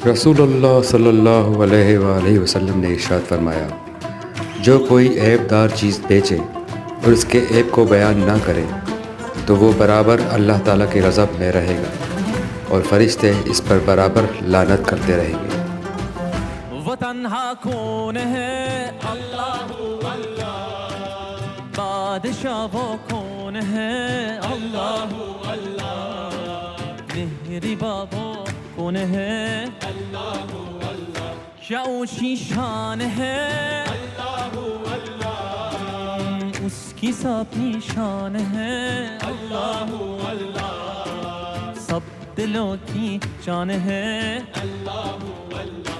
रसूलुल्लाह सल्लल्लाहु अलैहि वसल्लम ने इरशाद फरमाया, जो कोई ऐबदार चीज़ बेचे और उसके ऐब को बयान ना करे तो वो बराबर अल्लाह ताला के गज़ब में रहेगा और फरिश्ते इस पर बराबर लानत करते रहेंगे। वो तन्हा कौन है? अल्लाहु अल्लाह। बादशाह वो कौन है? अल्लाहु अल्लाह। मेहरबा वो कौन है? अल्लाहु अल्लाह। क्या ऊंची शान है? अल्लाहु अल्लाह। उसकी सब निशान है? अल्लाहु अल्लाह। सब दिलों की जान है? अल्लाहु अल्लाह।